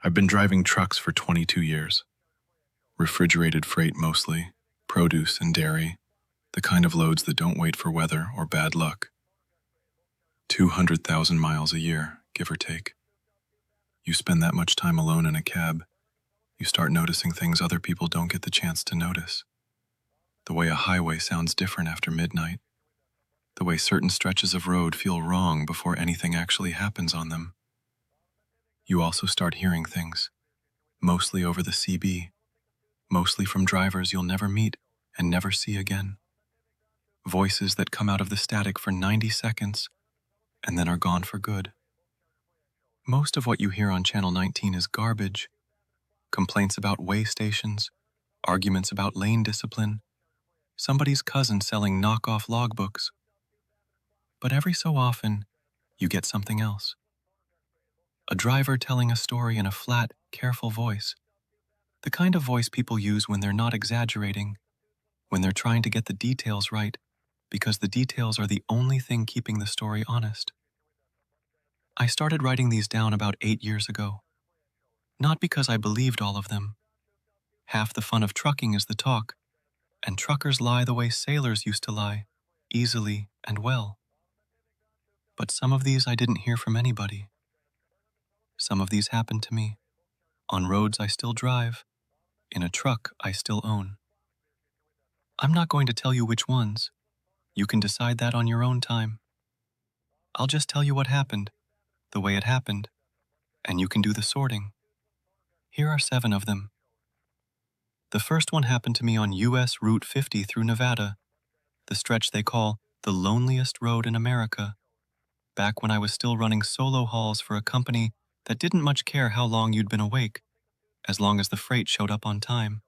I've been driving trucks for 22 years. Refrigerated freight mostly, produce and dairy, the kind of loads that don't wait for weather or bad luck. 200,000 miles a year, give or take. You spend that much time alone in a cab, you start noticing things other people don't get the chance to notice. The way a highway sounds different after midnight. The way certain stretches of road feel wrong before anything actually happens on them. You also start hearing things, mostly over the CB, mostly from drivers you'll never meet and never see again. Voices that come out of the static for 90 seconds and then are gone for good. Most of what you hear on Channel 19 is garbage. Complaints about way stations, arguments about lane discipline, somebody's cousin selling knockoff logbooks. But every so often, you get something else. A driver telling a story in a flat, careful voice. The kind of voice people use when they're not exaggerating, when they're trying to get the details right, because the details are the only thing keeping the story honest. I started writing these down about 8 years ago. Not because I believed all of them. Half the fun of trucking is the talk, and truckers lie the way sailors used to lie, easily and well. But some of these I didn't hear from anybody. Some of these happened to me, on roads I still drive, in a truck I still own. I'm not going to tell you which ones. You can decide that on your own time. I'll just tell you what happened, the way it happened, and you can do the sorting. Here are 7 of them. The first one happened to me on US Route 50 through Nevada, the stretch they call the loneliest road in America, back when I was still running solo hauls for a company that didn't much care how long you'd been awake, as long as the freight showed up on time.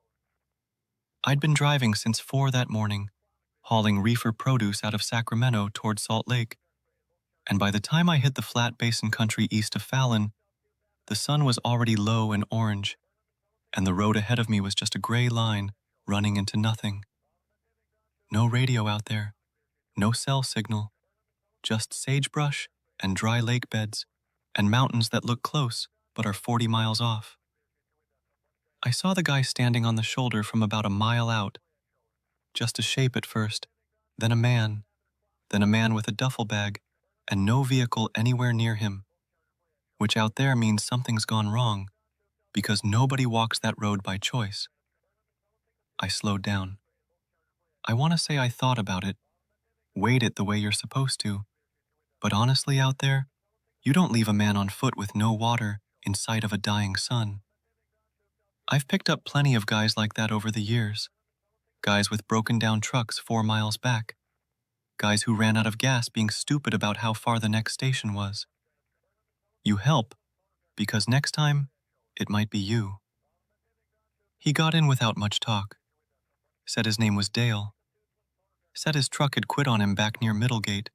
I'd been driving since 4 that morning, hauling reefer produce out of Sacramento toward Salt Lake, and by the time I hit the flat basin country east of Fallon, the sun was already low and orange, and the road ahead of me was just a gray line running into nothing. No radio out there, no cell signal, just sagebrush and dry lake beds and mountains that look close but are 40 miles off. I saw the guy standing on the shoulder from about a mile out, just a shape at first, then a man with a duffel bag and no vehicle anywhere near him, which out there means something's gone wrong, because nobody walks that road by choice. I slowed down. I want to say I thought about it, weighed it the way you're supposed to, but honestly out there, you don't leave a man on foot with no water in sight of a dying sun. I've picked up plenty of guys like that over the years, guys with broken down trucks 4 miles back, guys who ran out of gas being stupid about how far the next station was. You help, because next time, it might be you. He got in without much talk. Said his name was Dale. Said his truck had quit on him back near Middlegate.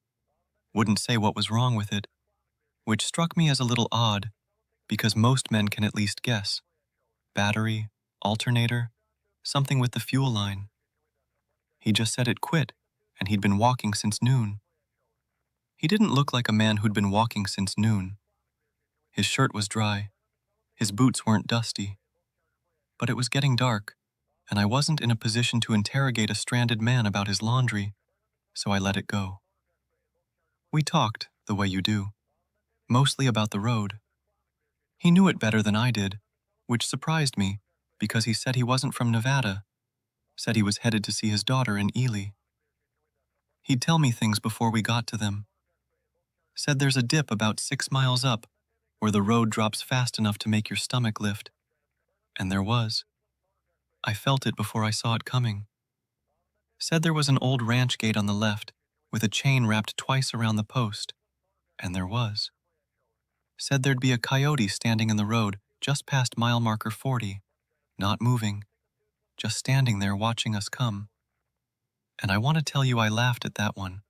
Wouldn't say what was wrong with it, which struck me as a little odd, because most men can at least guess. Battery, alternator, something with the fuel line. He just said it quit, and he'd been walking since noon. He didn't look like a man who'd been walking since noon. His shirt was dry. His boots weren't dusty. But it was getting dark, and I wasn't in a position to interrogate a stranded man about his laundry, so I let it go. We talked, the way you do, mostly about the road. He knew it better than I did, which surprised me, because he said he wasn't from Nevada, said he was headed to see his daughter in Ely. He'd tell me things before we got to them. Said there's a dip about 6 miles up, where the road drops fast enough to make your stomach lift. And there was. I felt it before I saw it coming. Said there was an old ranch gate on the left, with a chain wrapped twice around the post. And there was. Said there'd be a coyote standing in the road just past mile marker 40, not moving, just standing there watching us come. And I want to tell you I laughed at that one,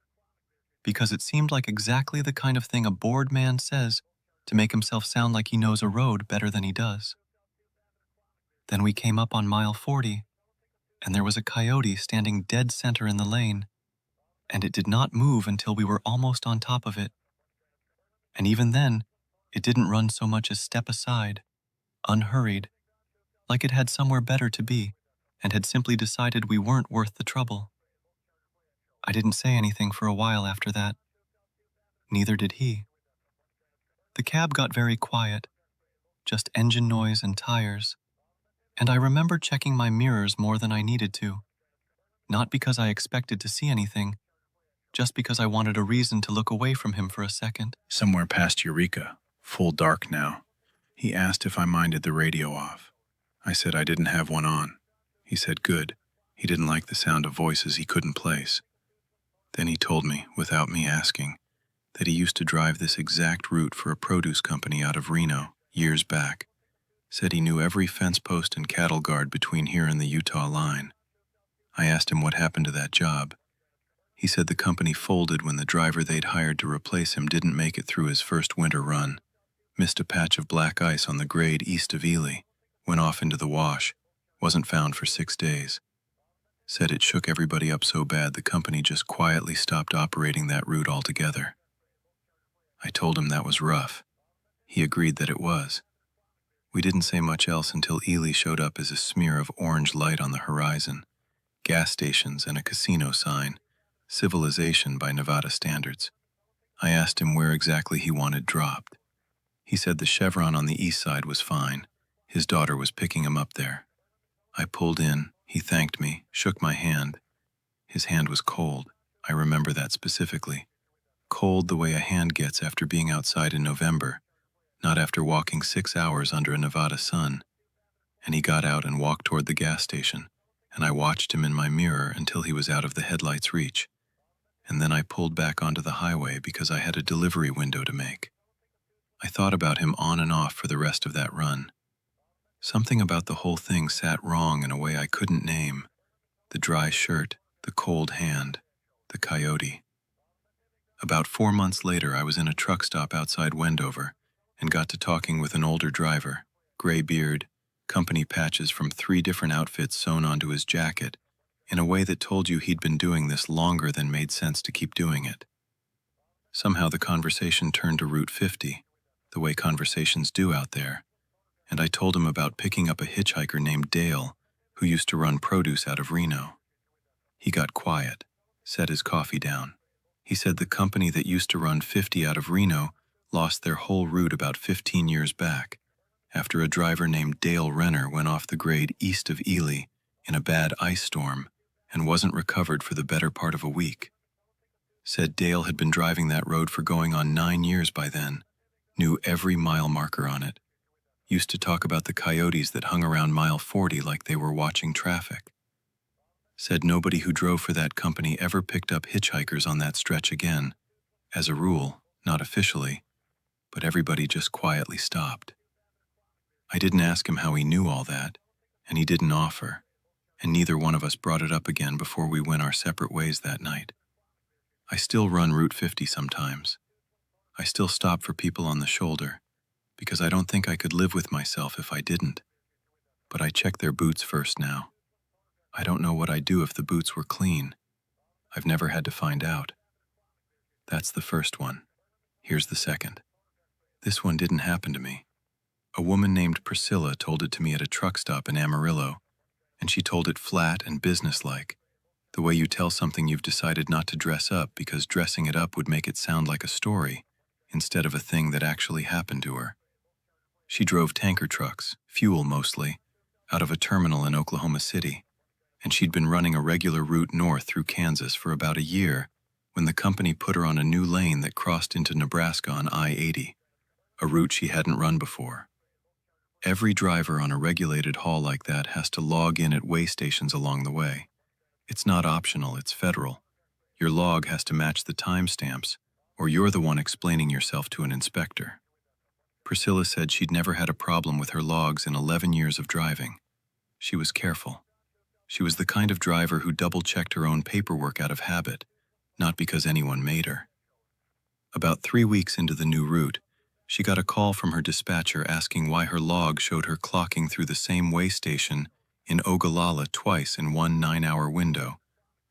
because it seemed like exactly the kind of thing a bored man says to make himself sound like he knows a road better than he does. Then we came up on mile 40, and there was a coyote standing dead center in the lane, and it did not move until we were almost on top of it. And even then, it didn't run so much as step aside, unhurried, like it had somewhere better to be and had simply decided we weren't worth the trouble. I didn't say anything for a while after that. Neither did he. The cab got very quiet, just engine noise and tires, and I remember checking my mirrors more than I needed to, not because I expected to see anything, just because I wanted a reason to look away from him for a second. Somewhere past Eureka, full dark now. He asked if I minded the radio off. I said I didn't have one on. He said good. He didn't like the sound of voices he couldn't place. Then he told me, without me asking, that he used to drive this exact route for a produce company out of Reno years back. Said he knew every fence post and cattle guard between here and the Utah line. I asked him what happened to that job. He said the company folded when the driver they'd hired to replace him didn't make it through his first winter run, missed a patch of black ice on the grade east of Ely, went off into the wash, wasn't found for 6 days. Said it shook everybody up so bad the company just quietly stopped operating that route altogether. I told him that was rough. He agreed that it was. We didn't say much else until Ely showed up as a smear of orange light on the horizon, gas stations and a casino sign, civilization by Nevada standards. I asked him where exactly he wanted dropped. He said the Chevron on the east side was fine. His daughter was picking him up there. I pulled in, he thanked me, shook my hand. His hand was cold. I remember that specifically. Cold the way a hand gets after being outside in November, not after walking 6 hours under a Nevada sun. And he got out and walked toward the gas station, and I watched him in my mirror until he was out of the headlight's reach. And then I pulled back onto the highway because I had a delivery window to make. I thought about him on and off for the rest of that run. Something about the whole thing sat wrong in a way I couldn't name. The dry shirt, the cold hand, the coyote. About 4 months later, I was in a truck stop outside Wendover and got to talking with an older driver, gray beard, company patches from 3 different outfits sewn onto his jacket, in a way that told you he'd been doing this longer than made sense to keep doing it. Somehow the conversation turned to Route 50, the way conversations do out there, and I told him about picking up a hitchhiker named Dale, who used to run produce out of Reno. He got quiet, set his coffee down. He said the company that used to run 50 out of Reno lost their whole route about 15 years back, after a driver named Dale Renner went off the grade east of Ely in a bad ice storm and wasn't recovered for the better part of a week. Said Dale had been driving that road for going on 9 years by then, knew every mile marker on it, used to talk about the coyotes that hung around mile 40 like they were watching traffic. Said nobody who drove for that company ever picked up hitchhikers on that stretch again, as a rule, not officially, but everybody just quietly stopped. I didn't ask him how he knew all that, and he didn't offer, and neither one of us brought it up again before we went our separate ways that night. I still run Route 50 sometimes. I still stop for people on the shoulder, because I don't think I could live with myself if I didn't. But I check their boots first now. I don't know what I'd do if the boots were clean. I've never had to find out. That's the first one. Here's the second. This one didn't happen to me. A woman named Priscilla told it to me at a truck stop in Amarillo, and she told it flat and businesslike, the way you tell something you've decided not to dress up because dressing it up would make it sound like a story, instead of a thing that actually happened to her. She drove tanker trucks, fuel mostly, out of a terminal in Oklahoma City, and she'd been running a regular route north through Kansas for about a year when the company put her on a new lane that crossed into Nebraska on I-80, a route she hadn't run before. Every driver on a regulated haul like that has to log in at weigh stations along the way. It's not optional, it's federal. Your log has to match the timestamps, or you're the one explaining yourself to an inspector. Priscilla said she'd never had a problem with her logs in 11 years of driving. She was careful. She was the kind of driver who double-checked her own paperwork out of habit, not because anyone made her. About 3 weeks into the new route, she got a call from her dispatcher asking why her log showed her clocking through the same weigh station in Ogallala twice in one 9-hour window,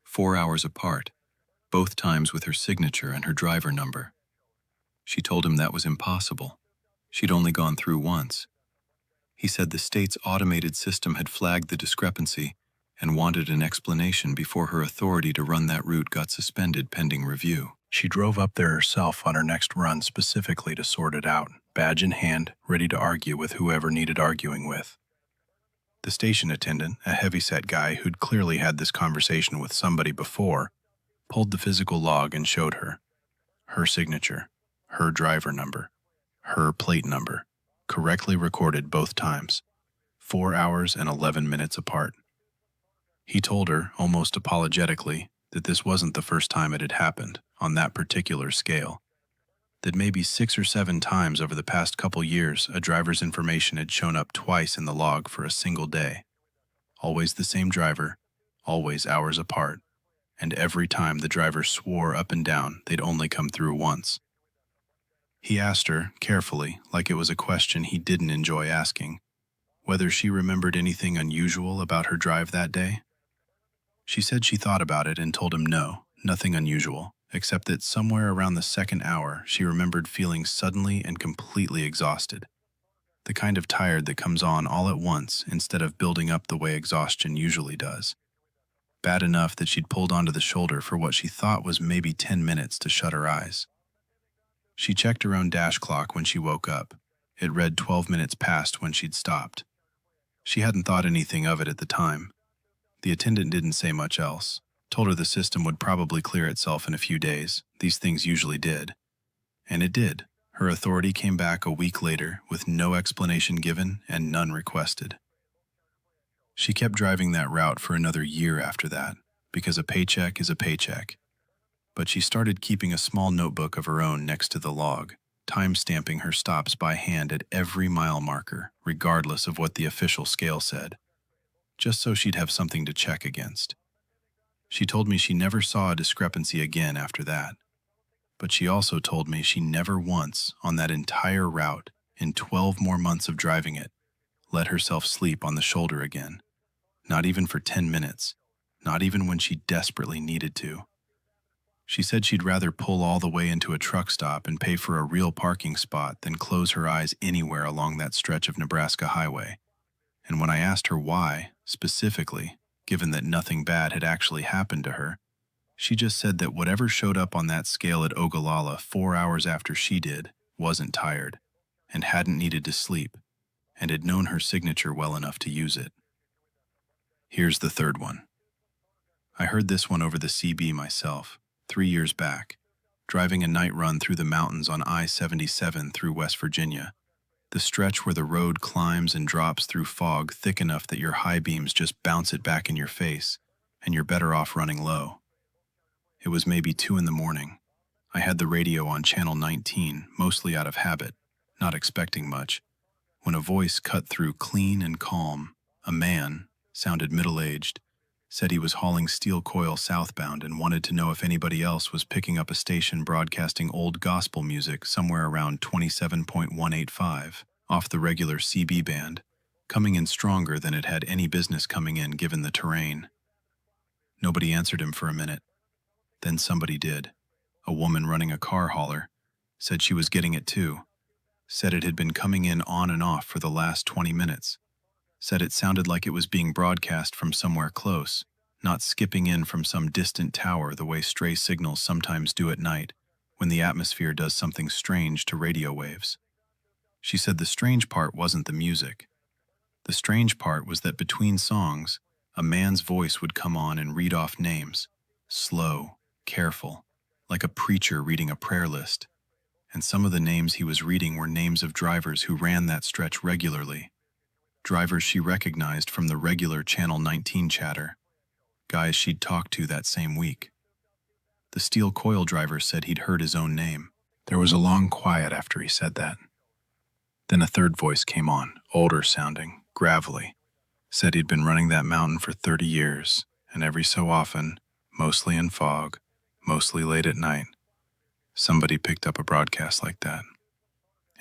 4 hours apart, both times with her signature and her driver number. She told him that was impossible. She'd only gone through once. He said the state's automated system had flagged the discrepancy and wanted an explanation before her authority to run that route got suspended pending review. She drove up there herself on her next run specifically to sort it out, badge in hand, ready to argue with whoever needed arguing with. The station attendant, a heavyset guy who'd clearly had this conversation with somebody before, pulled the physical log and showed her. Her signature, her driver number, her plate number, correctly recorded both times, 4 hours and 11 minutes apart. He told her, almost apologetically, that this wasn't the first time it had happened on that particular scale, that maybe 6 or 7 times over the past couple years a driver's information had shown up twice in the log for a single day. Always the same driver, always hours apart, and every time the driver swore up and down they'd only come through once. He asked her, carefully, like it was a question he didn't enjoy asking, whether she remembered anything unusual about her drive that day. She said she thought about it and told him no, nothing unusual, except that somewhere around the second hour she remembered feeling suddenly and completely exhausted. The kind of tired that comes on all at once instead of building up the way exhaustion usually does. Bad enough that she'd pulled onto the shoulder for what she thought was maybe 10 minutes to shut her eyes. She checked her own dash clock when she woke up. It read 12 minutes past when she'd stopped. She hadn't thought anything of it at the time. The attendant didn't say much else, told her the system would probably clear itself in a few days. These things usually did. And it did. Her authority came back a week later with no explanation given and none requested. She kept driving that route for another year after that, because a paycheck is a paycheck. But she started keeping a small notebook of her own next to the log, time-stamping her stops by hand at every mile marker, regardless of what the official scale said, just so she'd have something to check against. She told me she never saw a discrepancy again after that. But she also told me she never once, on that entire route, in 12 more months of driving it, let herself sleep on the shoulder again. Not even for 10 minutes. Not even when she desperately needed to. She said she'd rather pull all the way into a truck stop and pay for a real parking spot than close her eyes anywhere along that stretch of Nebraska highway. And when I asked her why, specifically, given that nothing bad had actually happened to her, she just said that whatever showed up on that scale at Ogallala 4 hours after she did wasn't tired, and hadn't needed to sleep, and had known her signature well enough to use it. Here's the third one. I heard this one over the CB myself, 3 years back, driving a night run through the mountains on I-77 through West Virginia, the stretch where the road climbs and drops through fog thick enough that your high beams just bounce it back in your face, and you're better off running low. It was maybe 2 in the morning. I had the radio on channel 19, mostly out of habit, not expecting much, when a voice cut through clean and calm. A man, sounded middle-aged, said he was hauling steel coil southbound and wanted to know if anybody else was picking up a station broadcasting old gospel music somewhere around 27.185 off the regular CB band, coming in stronger than it had any business coming in given the terrain. Nobody answered him for a minute. Then somebody did. A woman running a car hauler said she was getting it too. Said it had been coming in on and off for the last 20 minutes. Said it sounded like it was being broadcast from somewhere close, not skipping in from some distant tower the way stray signals sometimes do at night when the atmosphere does something strange to radio waves. She said the strange part wasn't the music. The strange part was that between songs, a man's voice would come on and read off names, slow, careful, like a preacher reading a prayer list. And some of the names he was reading were names of drivers who ran that stretch regularly. Drivers she recognized from the regular Channel 19 chatter. Guys she'd talked to that same week. The steel coil driver said he'd heard his own name. There was a long quiet after he said that. Then a third voice came on, older sounding, gravelly. Said he'd been running that mountain for 30 years, and every so often, mostly in fog, mostly late at night, somebody picked up a broadcast like that.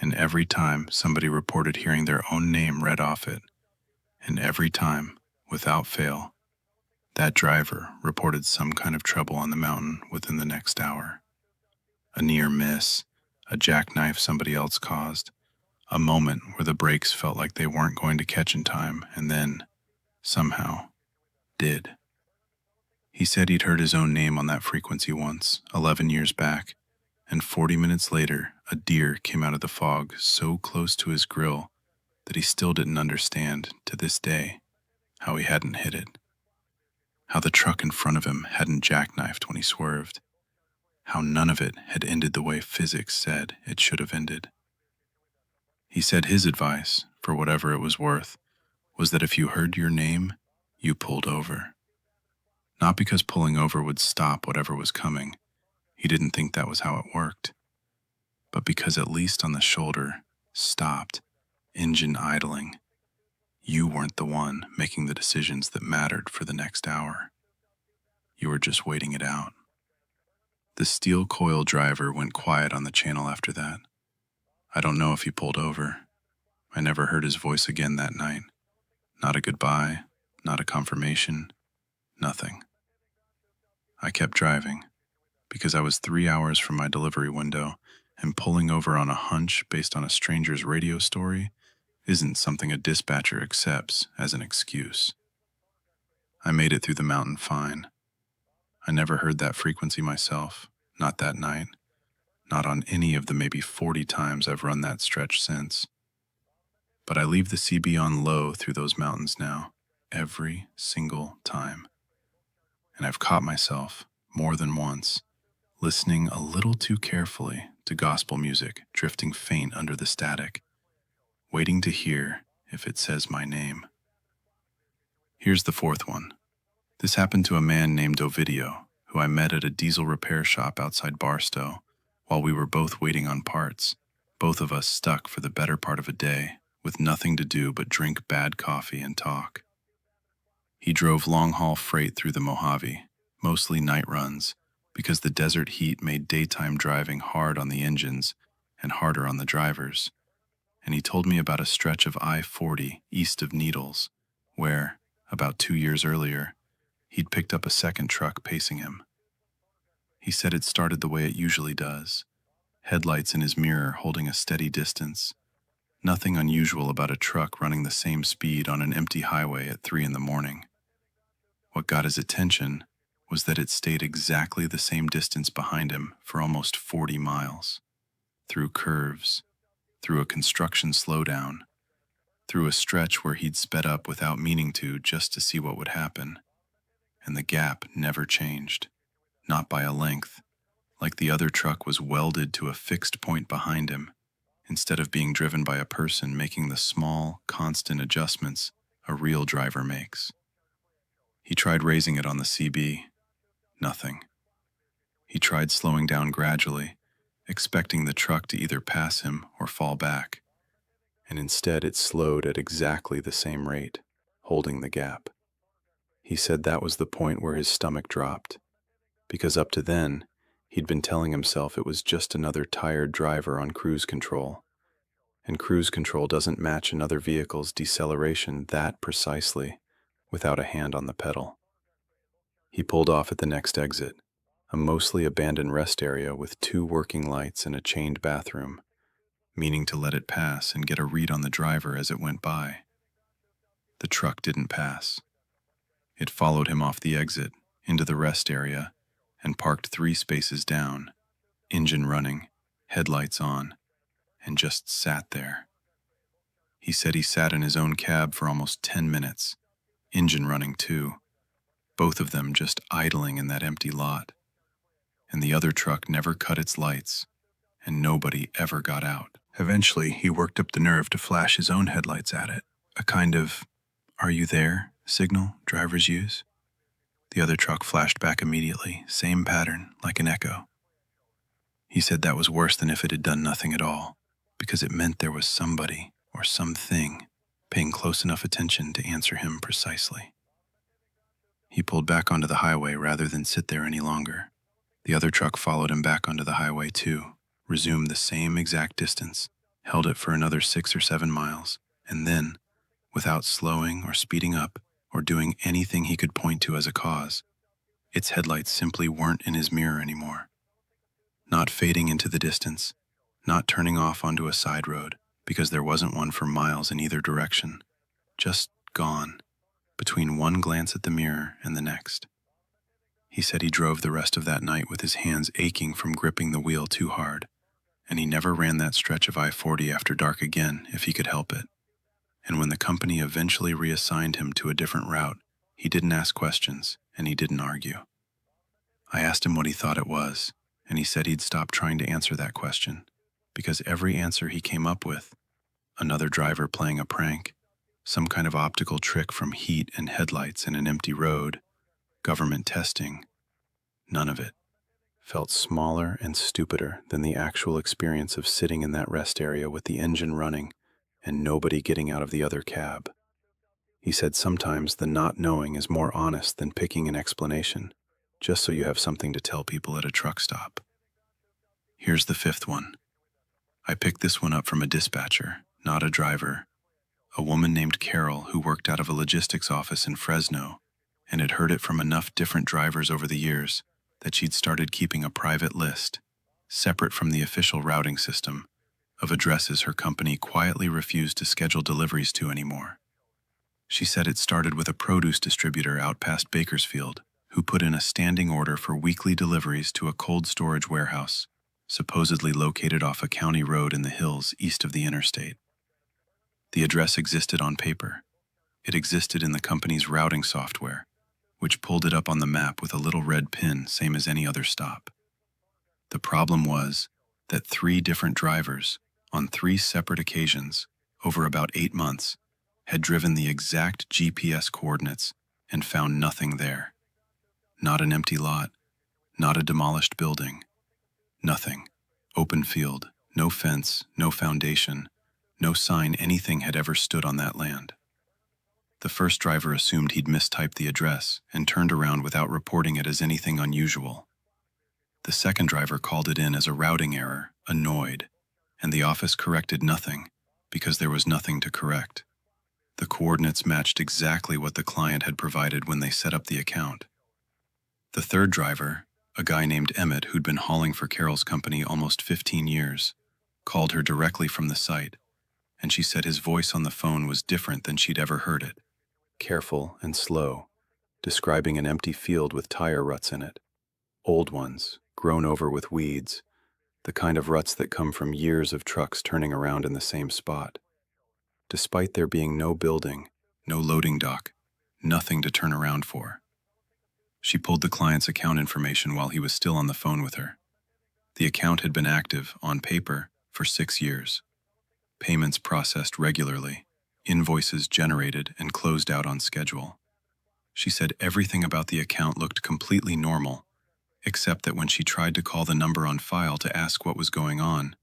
And every time somebody reported hearing their own name read off it, and every time, without fail, that driver reported some kind of trouble on the mountain within the next hour. A near miss, a jackknife somebody else caused, A moment where the brakes felt like they weren't going to catch in time, and then, somehow, did. He said he'd heard his own name on that frequency once, 11 years back, and 40 minutes later, a deer came out of the fog so close to his grill that he still didn't understand, to this day, how he hadn't hit it. How the truck in front of him hadn't jackknifed when he swerved. How none of it had ended the way physics said it should have ended. He said his advice, for whatever it was worth, was that if you heard your name, you pulled over. Not because pulling over would stop whatever was coming. He didn't think that was how it worked. But because at least on the shoulder, stopped, engine idling, you weren't the one making the decisions that mattered for the next hour. You were just waiting it out. The steel coil driver went quiet on the channel after that. I don't know if he pulled over. I never heard his voice again that night. Not a goodbye, not a confirmation, nothing. I kept driving, because I was 3 hours from my delivery window, and pulling over on a hunch based on a stranger's radio story isn't something a dispatcher accepts as an excuse. I made it through the mountain fine. I never heard that frequency myself, not that night, not on any of the maybe 40 times I've run that stretch since. But I leave the CB on low through those mountains now, every single time. And I've caught myself, more than once, listening a little too carefully to gospel music drifting faint under the static, waiting to hear if it says my name. Here's the fourth one. This happened to a man named Ovidio, who I met at a diesel repair shop outside Barstow, while we were both waiting on parts, both of us stuck for the better part of a day, with nothing to do but drink bad coffee and talk. He drove long-haul freight through the Mojave, mostly night runs, because the desert heat made daytime driving hard on the engines and harder on the drivers. And he told me about a stretch of I-40 east of Needles, where, about 2 years earlier, he'd picked up a second truck pacing him. He said it started the way it usually does, headlights in his mirror holding a steady distance. Nothing unusual about a truck running the same speed on an empty highway at 3 in the morning. What got his attention was that it stayed exactly the same distance behind him for almost 40 miles, through curves, through a construction slowdown, through a stretch where he'd sped up without meaning to just to see what would happen. And the gap never changed, not by a length, like the other truck was welded to a fixed point behind him, instead of being driven by a person making the small, constant adjustments a real driver makes. He tried raising it on the CB. Nothing. He tried slowing down gradually, expecting the truck to either pass him or fall back, and instead it slowed at exactly the same rate, holding the gap. He said that was the point where his stomach dropped, because up to then, he'd been telling himself it was just another tired driver on cruise control, and cruise control doesn't match another vehicle's deceleration that precisely without a hand on the pedal. He pulled off at the next exit, a mostly abandoned rest area with 2 working lights and a chained bathroom, meaning to let it pass and get a read on the driver as it went by. The truck didn't pass. It followed him off the exit, into the rest area, and parked 3 spaces down, engine running, headlights on, and just sat there. He said he sat in his own cab for almost 10 minutes, engine running too, both of them just idling in that empty lot. And the other truck never cut its lights, and nobody ever got out. Eventually, he worked up the nerve to flash his own headlights at it, a kind of, "Are you there?" signal drivers use. The other truck flashed back immediately, same pattern, like an echo. He said that was worse than if it had done nothing at all, because it meant there was somebody or something paying close enough attention to answer him precisely. He pulled back onto the highway rather than sit there any longer. The other truck followed him back onto the highway too, resumed the same exact distance, held it for another 6 or 7 miles, and then, without slowing or speeding up or doing anything he could point to as a cause, its headlights simply weren't in his mirror anymore. Not fading into the distance, not turning off onto a side road, because there wasn't one for miles in either direction, just gone, between one glance at the mirror and the next. He said he drove the rest of that night with his hands aching from gripping the wheel too hard, and he never ran that stretch of I-40 after dark again if he could help it. And when the company eventually reassigned him to a different route, he didn't ask questions and he didn't argue. I asked him what he thought it was, and he said he'd stop trying to answer that question, because every answer he came up with, another driver playing a prank, some kind of optical trick from heat and headlights in an empty road, government testing, none of it felt smaller and stupider than the actual experience of sitting in that rest area with the engine running and nobody getting out of the other cab. He said sometimes the not knowing is more honest than picking an explanation, just so you have something to tell people at a truck stop. Here's the fifth one. I picked this one up from a dispatcher, not a driver, a woman named Carol who worked out of a logistics office in Fresno and had heard it from enough different drivers over the years that she'd started keeping a private list, separate from the official routing system, of addresses her company quietly refused to schedule deliveries to anymore. She said it started with a produce distributor out past Bakersfield who put in a standing order for weekly deliveries to a cold storage warehouse, supposedly located off a county road in the hills east of the interstate. The address existed on paper. It existed in the company's routing software, which pulled it up on the map with a little red pin, same as any other stop. The problem was that 3 different drivers, on 3 separate occasions, over about 8 months, had driven the exact GPS coordinates and found nothing there. Not an empty lot, not a demolished building, nothing. Open field, no fence, no foundation, no sign anything had ever stood on that land. The first driver assumed he'd mistyped the address and turned around without reporting it as anything unusual. The second driver called it in as a routing error, annoyed, and the office corrected nothing because there was nothing to correct. The coordinates matched exactly what the client had provided when they set up the account. The third driver, a guy named Emmett who'd been hauling for Carol's company almost 15 years, called her directly from the site, and she said his voice on the phone was different than she'd ever heard it. Careful and slow, describing an empty field with tire ruts in it. Old ones, grown over with weeds, the kind of ruts that come from years of trucks turning around in the same spot. Despite there being no building, no loading dock, nothing to turn around for. She pulled the client's account information while he was still on the phone with her. The account had been active, on paper, for 6 years. Payments processed regularly, invoices generated and closed out on schedule. She said everything about the account looked completely normal, except that when she tried to call the number on file to ask what was going on,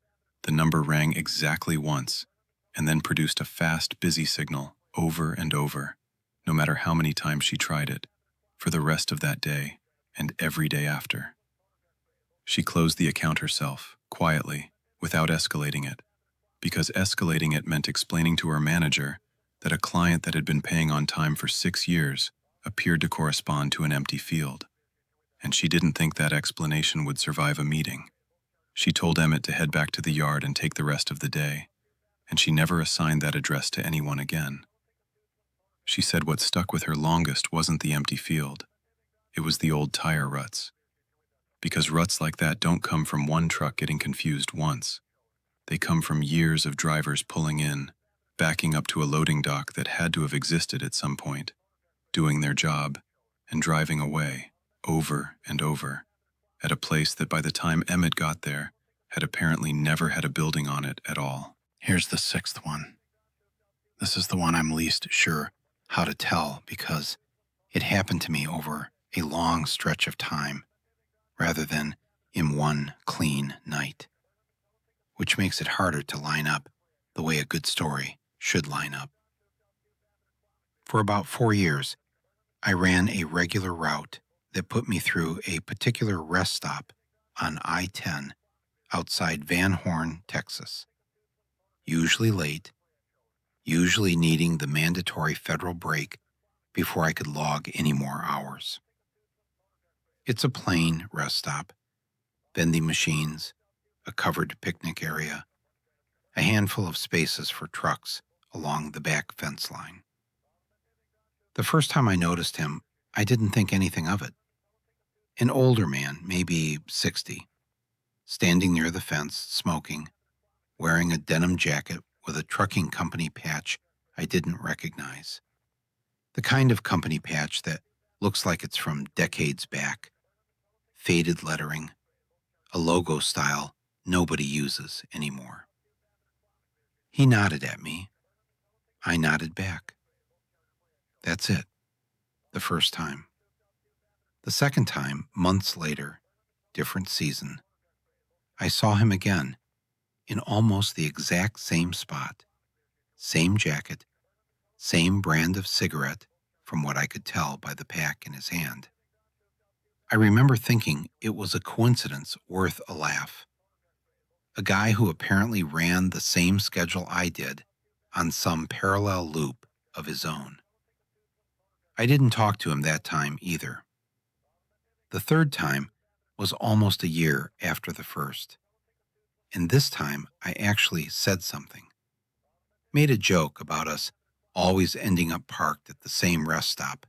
the number rang exactly once, and then produced a fast, busy signal over and over, no matter how many times she tried it, for the rest of that day and every day after. She closed the account herself, quietly, without escalating it, because escalating it meant explaining to her manager that a client that had been paying on time for 6 years appeared to correspond to an empty field, and she didn't think that explanation would survive a meeting. She told Emmett to head back to the yard and take the rest of the day, and she never assigned that address to anyone again. She said what stuck with her longest wasn't the empty field. It was the old tire ruts. Because ruts like that don't come from one truck getting confused once. They come from years of drivers pulling in, backing up to a loading dock that had to have existed at some point, doing their job, and driving away, over and over, at a place that by the time Emmett got there, had apparently never had a building on it at all. Here's the 6th one. This is the one I'm least sure how to tell because it happened to me over a long stretch of time rather than in one clean night, which makes it harder to line up the way a good story should line up. For about 4 years, I ran a regular route that put me through a particular rest stop on I-10 outside Van Horn, Texas. Usually late, usually needing the mandatory federal break before I could log any more hours. It's a plain rest stop, vending machines, a covered picnic area, a handful of spaces for trucks along the back fence line. The first time I noticed him, I didn't think anything of it. An older man, maybe 60, standing near the fence, smoking, wearing a denim jacket with a trucking company patch I didn't recognize. The kind of company patch that looks like it's from decades back. Faded lettering, a logo style nobody uses anymore. He nodded at me. I nodded back. That's it. The first time. The second time, months later, different season, I saw him again in almost the exact same spot, same jacket, same brand of cigarette, from what I could tell by the pack in his hand. I remember thinking it was a coincidence worth a laugh. A guy who apparently ran the same schedule I did on some parallel loop of his own. I didn't talk to him that time either. The third time was almost a year after the first, and this time I actually said something. Made a joke about us always ending up parked at the same rest stop,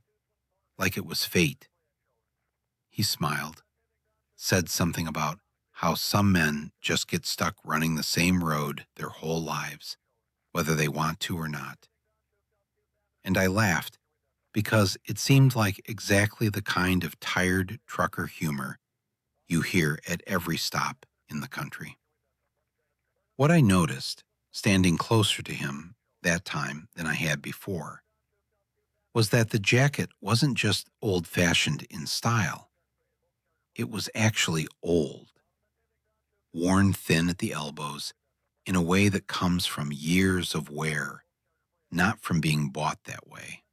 like it was fate. He smiled, said something about how some men just get stuck running the same road their whole lives, whether they want to or not. And I laughed because it seemed like exactly the kind of tired trucker humor you hear at every stop in the country. What I noticed, standing closer to him that time than I had before, was that the jacket wasn't just old-fashioned in style. It was actually old, worn thin at the elbows in a way that comes from years of wear, not from being bought that way.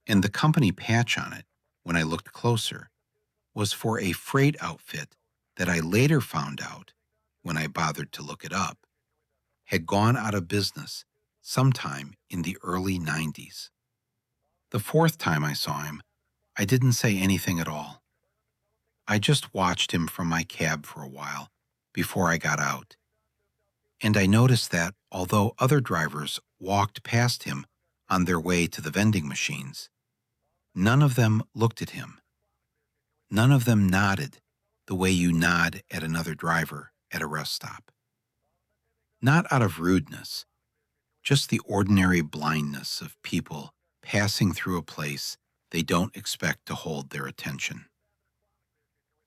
And the company patch on it, when I looked closer, was for a freight outfit that I later found out, when I bothered to look it up, had gone out of business sometime in the early 90s. The fourth time I saw him, I didn't say anything at all. I just watched him from my cab for a while before I got out. And I noticed that although other drivers walked past him on their way to the vending machines, none of them looked at him. None of them nodded the way you nod at another driver at a rest stop. Not out of rudeness, just the ordinary blindness of people passing through a place they don't expect to hold their attention.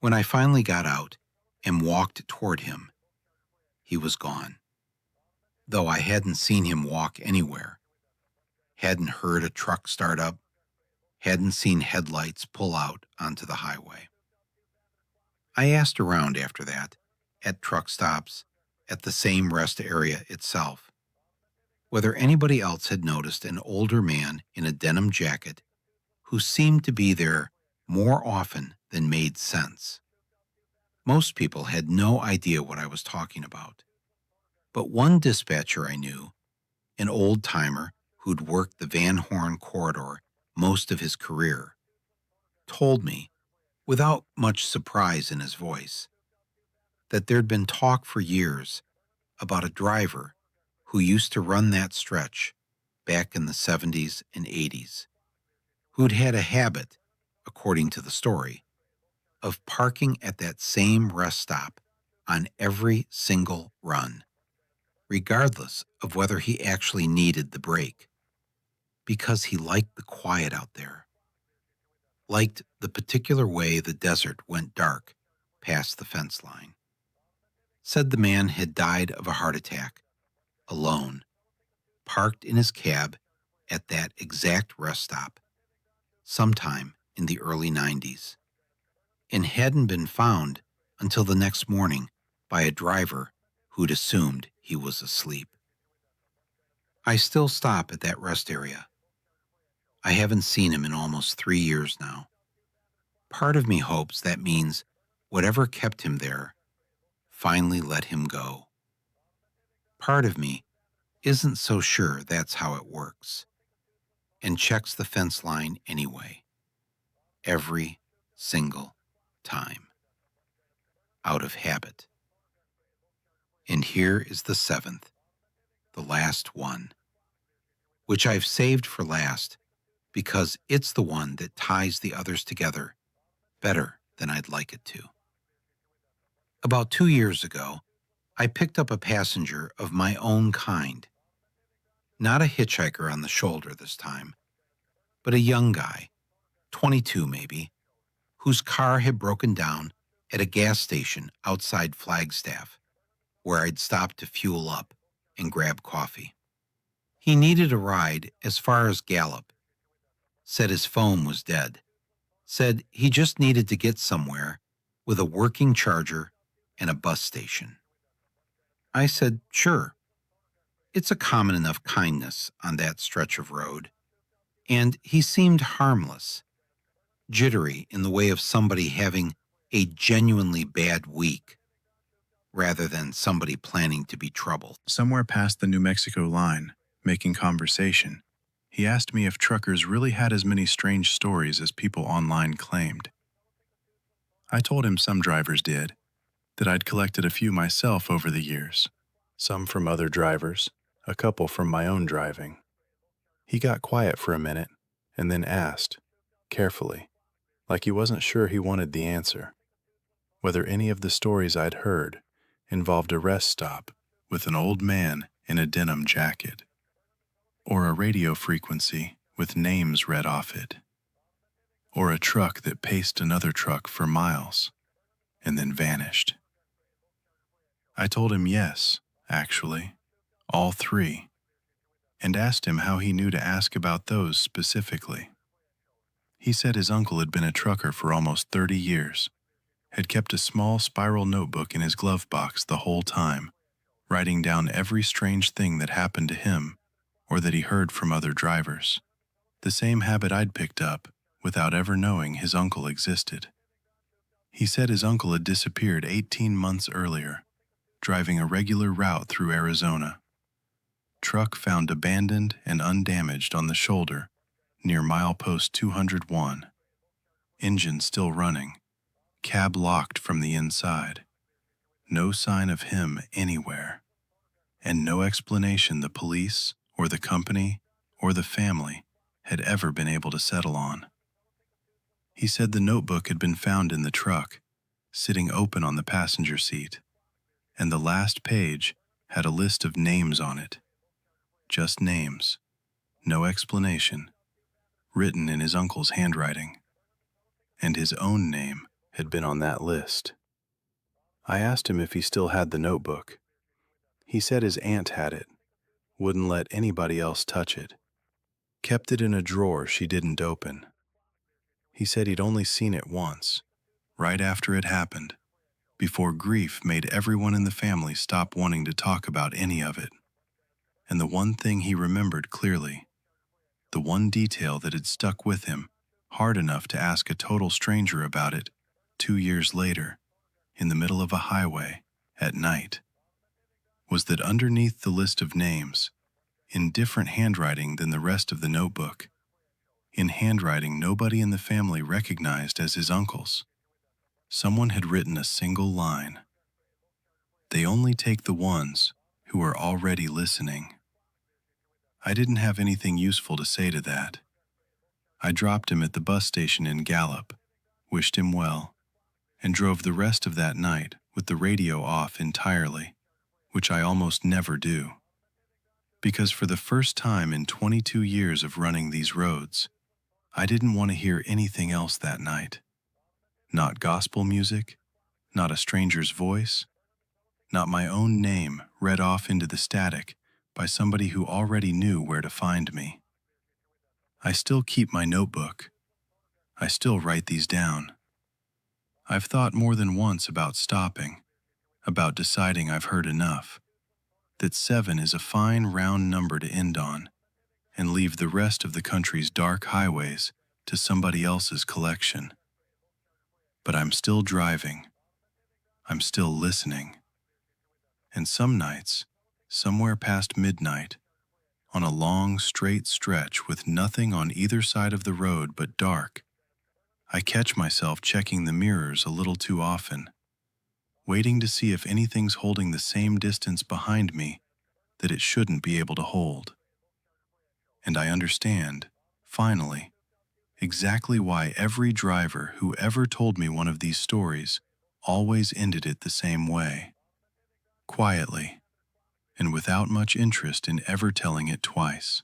When I finally got out and walked toward him, he was gone. Though I hadn't seen him walk anywhere, hadn't heard a truck start up, hadn't seen headlights pull out onto the highway. I asked around after that, at truck stops, at the same rest area itself, whether anybody else had noticed an older man in a denim jacket who seemed to be there more often than made sense. Most people had no idea what I was talking about. But one dispatcher I knew, an old-timer who'd worked the Van Horn corridor most of his career, told me, without much surprise in his voice, that there'd been talk for years about a driver who used to run that stretch back in the 70s and 80s, who'd had a habit, according to the story, of parking at that same rest stop on every single run, regardless of whether he actually needed the break, because he liked the quiet out there, liked the particular way the desert went dark past the fence line. Said the man had died of a heart attack, alone, parked in his cab at that exact rest stop, sometime in the early 90s, and hadn't been found until the next morning by a driver who'd assumed he was asleep. I still stop at that rest area. I haven't seen him in almost 3 years now. Part of me hopes that means whatever kept him there finally let him go. Part of me isn't so sure that's how it works, and checks the fence line anyway, every single time, out of habit. And here is the seventh, the last one, which I've saved for last because it's the one that ties the others together better than I'd like it to. About 2 years ago, I picked up a passenger of my own kind. Not a hitchhiker on the shoulder this time, but a young guy, 22 maybe, whose car had broken down at a gas station outside Flagstaff, where I'd stopped to fuel up and grab coffee. He needed a ride as far as Gallup, said his phone was dead, said he just needed to get somewhere with a working charger and a bus station. I said, sure. It's a common enough kindness on that stretch of road, and he seemed harmless, jittery in the way of somebody having a genuinely bad week, rather than somebody planning to be trouble. Somewhere past the New Mexico line, making conversation, he asked me if truckers really had as many strange stories as people online claimed. I told him some drivers did, that I'd collected a few myself over the years, some from other drivers, a couple from my own driving. He got quiet for a minute and then asked, carefully, like he wasn't sure he wanted the answer, whether any of the stories I'd heard involved a rest stop with an old man in a denim jacket, or a radio frequency with names read off it, or a truck that paced another truck for miles and then vanished. I told him yes, actually, all three, and asked him how he knew to ask about those specifically. He said his uncle had been a trucker for almost 30 years, had kept a small spiral notebook in his glove box the whole time, writing down every strange thing that happened to him or that he heard from other drivers. The same habit I'd picked up without ever knowing his uncle existed. He said his uncle had disappeared 18 months earlier, driving a regular route through Arizona. Truck found abandoned and undamaged on the shoulder near milepost 201. Engine still running. Cab locked from the inside. No sign of him anywhere. And no explanation the police or the company or the family had ever been able to settle on. He said the notebook had been found in the truck, sitting open on the passenger seat, and the last page had a list of names on it. Just names, no explanation, written in his uncle's handwriting. And his own name had been on that list. I asked him if he still had the notebook. He said his aunt had it, wouldn't let anybody else touch it, kept it in a drawer she didn't open. He said he'd only seen it once, right after it happened, before grief made everyone in the family stop wanting to talk about any of it. And the one thing he remembered clearly, the one detail that had stuck with him hard enough to ask a total stranger about it 2 years later, in the middle of a highway, at night, was that underneath the list of names, in different handwriting than the rest of the notebook, in handwriting nobody in the family recognized as his uncle's, someone had written a single line. They only take the ones who are already listening. I didn't have anything useful to say to that. I dropped him at the bus station in Gallup, wished him well, and drove the rest of that night with the radio off entirely, which I almost never do. Because for the first time in 22 years of running these roads, I didn't want to hear anything else that night. Not gospel music, not a stranger's voice, not my own name read off into the static by somebody who already knew where to find me. I still keep my notebook. I still write these down. I've thought more than once about stopping, about deciding I've heard enough, that 7 is a fine round number to end on, and leave the rest of the country's dark highways to somebody else's collection. But I'm still driving. I'm still listening. And some nights, somewhere past midnight, on a long, straight stretch with nothing on either side of the road but dark, I catch myself checking the mirrors a little too often. waiting to see if anything's holding the same distance behind me that it shouldn't be able to hold. And I understand, finally, exactly why every driver who ever told me one of these stories always ended it the same way. Quietly, and without much interest in ever telling it twice.